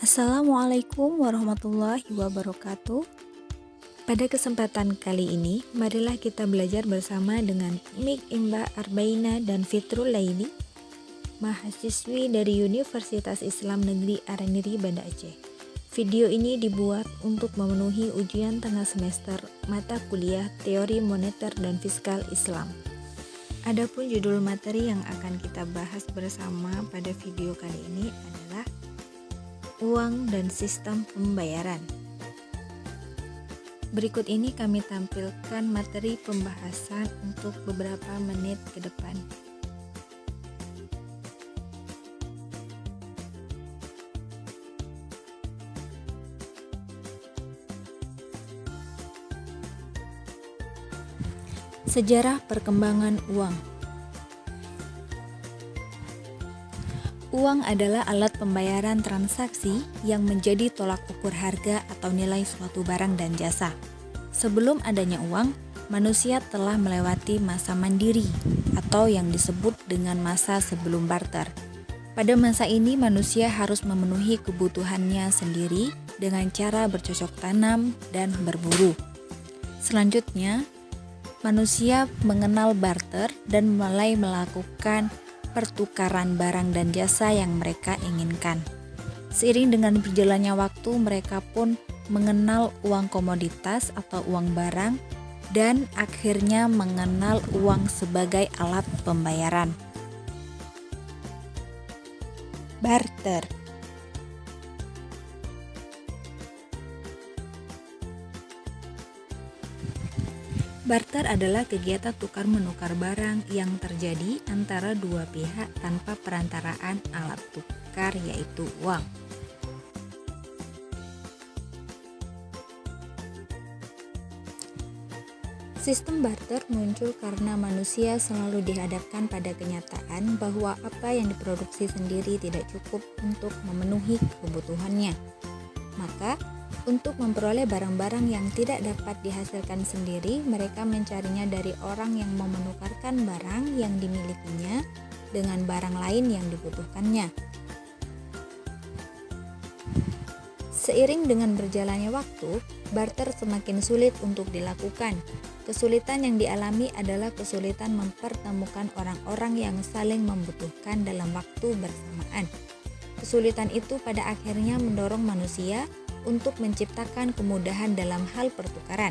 Assalamualaikum warahmatullahi wabarakatuh. Pada kesempatan kali ini, marilah kita belajar bersama dengan Mik Imba Arbaina dan Fitrul Laili, mahasiswi dari Universitas Islam Negeri Araniri, Banda Aceh. Video ini dibuat untuk memenuhi ujian tengah semester mata kuliah Teori Moneter dan Fiskal Islam. Adapun judul materi yang akan kita bahas bersama pada video kali ini adalah uang dan sistem pembayaran. Berikut ini kami tampilkan materi pembahasan untuk beberapa menit ke depan. Sejarah perkembangan uang. Uang adalah alat pembayaran transaksi yang menjadi tolak ukur harga atau nilai suatu barang dan jasa. Sebelum adanya uang, manusia telah melewati masa mandiri atau yang disebut dengan masa sebelum barter. Pada masa ini manusia harus memenuhi kebutuhannya sendiri dengan cara bercocok tanam dan berburu. Selanjutnya, manusia mengenal barter dan mulai melakukan pertukaran barang dan jasa yang mereka inginkan. Seiring dengan berjalannya waktu, mereka pun mengenal uang komoditas atau uang barang dan akhirnya mengenal uang sebagai alat pembayaran. Barter. Barter adalah kegiatan tukar-menukar barang yang terjadi antara dua pihak tanpa perantaraan alat tukar, yaitu uang. Sistem barter muncul karena manusia selalu dihadapkan pada kenyataan bahwa apa yang diproduksi sendiri tidak cukup untuk memenuhi kebutuhannya. Maka, untuk memperoleh barang-barang yang tidak dapat dihasilkan sendiri, mereka mencarinya dari orang yang mau menukarkan barang yang dimilikinya dengan barang lain yang dibutuhkannya. Seiring dengan berjalannya waktu, barter semakin sulit untuk dilakukan. Kesulitan yang dialami adalah kesulitan mempertemukan orang-orang yang saling membutuhkan dalam waktu bersamaan. Kesulitan itu pada akhirnya mendorong manusia untuk menciptakan kemudahan dalam hal pertukaran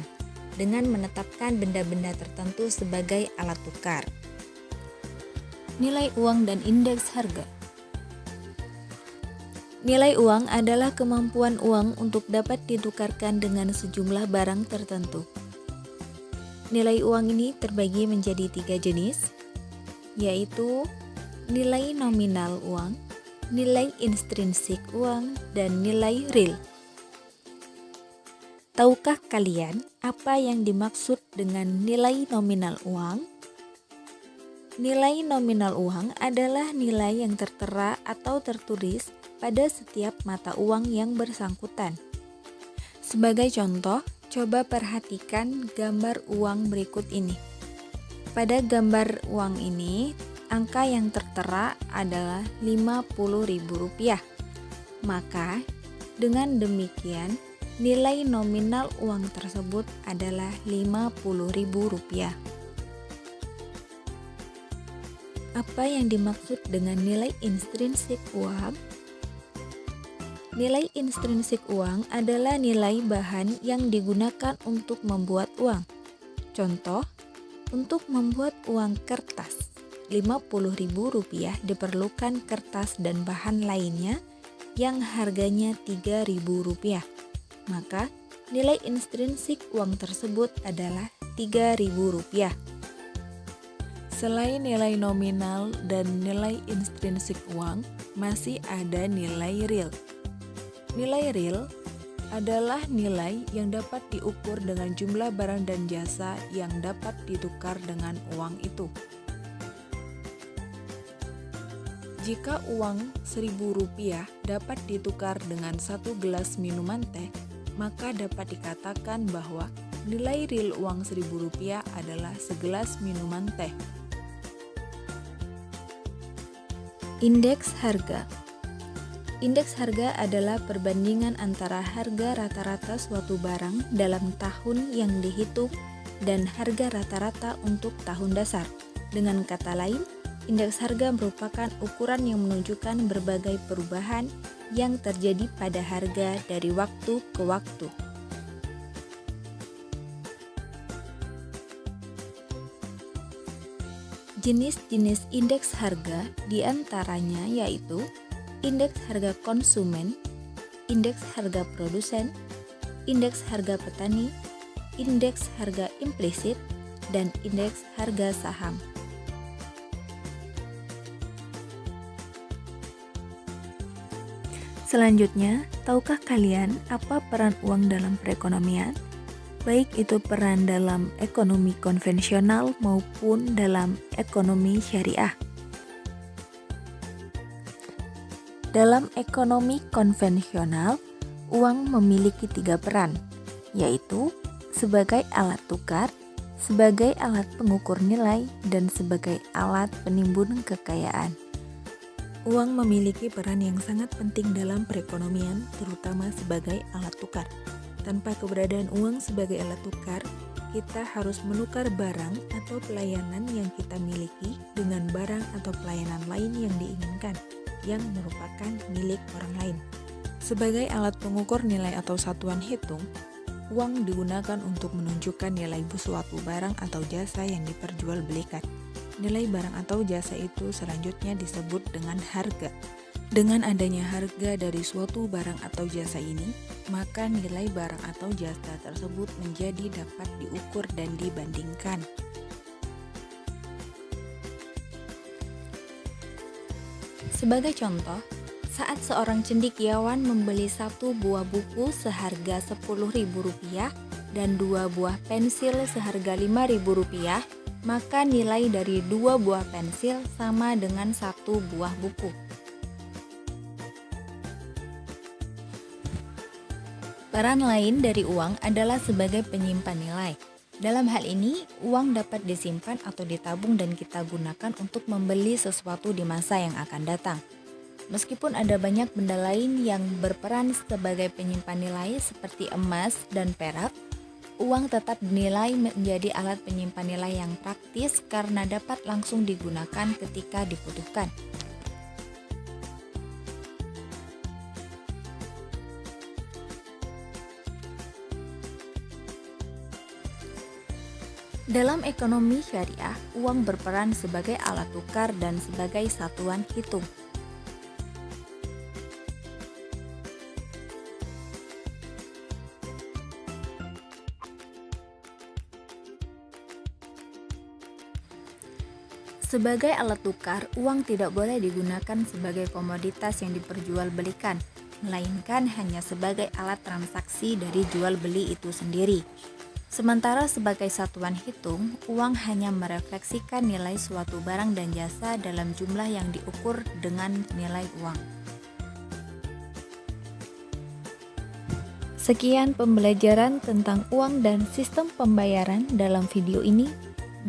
dengan menetapkan benda-benda tertentu sebagai alat tukar. Nilai uang dan indeks harga. Nilai uang adalah kemampuan uang untuk dapat ditukarkan dengan sejumlah barang tertentu. Nilai uang ini terbagi menjadi 3 jenis, yaitu nilai nominal uang, nilai intrinsik uang, dan nilai real. Tahukah kalian apa yang dimaksud dengan nilai nominal uang? Nilai nominal uang adalah nilai yang tertera atau tertulis pada setiap mata uang yang bersangkutan. Sebagai contoh, coba perhatikan gambar uang berikut ini. Pada gambar uang ini, angka yang tertera adalah Rp50.000. Maka, dengan demikian, nilai nominal uang tersebut adalah Rp50.000. Apa yang dimaksud dengan nilai intrinsik uang? Nilai intrinsik uang adalah nilai bahan yang digunakan untuk membuat uang. Contoh, untuk membuat uang kertas Rp50.000 diperlukan kertas dan bahan lainnya yang harganya Rp3.000. Maka, nilai intrinsik uang tersebut adalah Rp3.000. Selain nilai nominal dan nilai intrinsik uang, masih ada nilai real. Nilai real adalah nilai yang dapat diukur dengan jumlah barang dan jasa yang dapat ditukar dengan uang itu. Jika uang Rp1.000 dapat ditukar dengan 1 gelas minuman teh, maka dapat dikatakan bahwa nilai real uang Rp1.000 adalah segelas minuman teh. Indeks harga. Indeks harga adalah perbandingan antara harga rata-rata suatu barang dalam tahun yang dihitung dan harga rata-rata untuk tahun dasar. Dengan kata lain, indeks harga merupakan ukuran yang menunjukkan berbagai perubahan yang terjadi pada harga dari waktu ke waktu. Jenis-jenis indeks harga diantaranya yaitu indeks harga konsumen, indeks harga produsen, indeks harga petani, indeks harga implisit, dan indeks harga saham. Selanjutnya, tahukah kalian apa peran uang dalam perekonomian? Baik itu peran dalam ekonomi konvensional maupun dalam ekonomi syariah. Dalam ekonomi konvensional, uang memiliki 3 peran, yaitu sebagai alat tukar, sebagai alat pengukur nilai, dan sebagai alat penimbun kekayaan. Uang memiliki peran yang sangat penting dalam perekonomian, terutama sebagai alat tukar. Tanpa keberadaan uang sebagai alat tukar, kita harus menukar barang atau pelayanan yang kita miliki dengan barang atau pelayanan lain yang diinginkan, yang merupakan milik orang lain. Sebagai alat pengukur nilai atau satuan hitung, uang digunakan untuk menunjukkan nilai suatu barang atau jasa yang diperjualbelikan. Nilai barang atau jasa itu selanjutnya disebut dengan harga. Dengan adanya harga dari suatu barang atau jasa ini, maka nilai barang atau jasa tersebut menjadi dapat diukur dan dibandingkan. Sebagai contoh, saat seorang cendekiawan membeli 1 buah buku seharga Rp10.000 dan 2 buah pensil seharga Rp5.000, maka nilai dari 2 buah pensil sama dengan 1 buah buku. Peran lain dari uang adalah sebagai penyimpan nilai. Dalam hal ini, uang dapat disimpan atau ditabung dan kita gunakan untuk membeli sesuatu di masa yang akan datang. Meskipun ada banyak benda lain yang berperan sebagai penyimpan nilai seperti emas dan perak, uang tetap dinilai menjadi alat penyimpan nilai yang praktis karena dapat langsung digunakan ketika dibutuhkan. Dalam ekonomi syariah, uang berperan sebagai alat tukar dan sebagai satuan hitung. Sebagai alat tukar, uang tidak boleh digunakan sebagai komoditas yang diperjualbelikan, melainkan hanya sebagai alat transaksi dari jual beli itu sendiri. Sementara sebagai satuan hitung, uang hanya merefleksikan nilai suatu barang dan jasa dalam jumlah yang diukur dengan nilai uang. Sekian pembelajaran tentang uang dan sistem pembayaran dalam video ini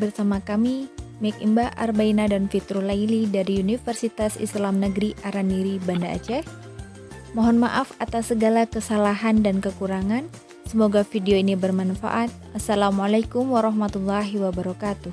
bersama kami, Mek Imba Arbaina dan Fitrul Laili dari Universitas Islam Negeri Araniri, Banda Aceh. Mohon maaf atas segala kesalahan dan kekurangan. Semoga video ini bermanfaat. Assalamualaikum warahmatullahi wabarakatuh.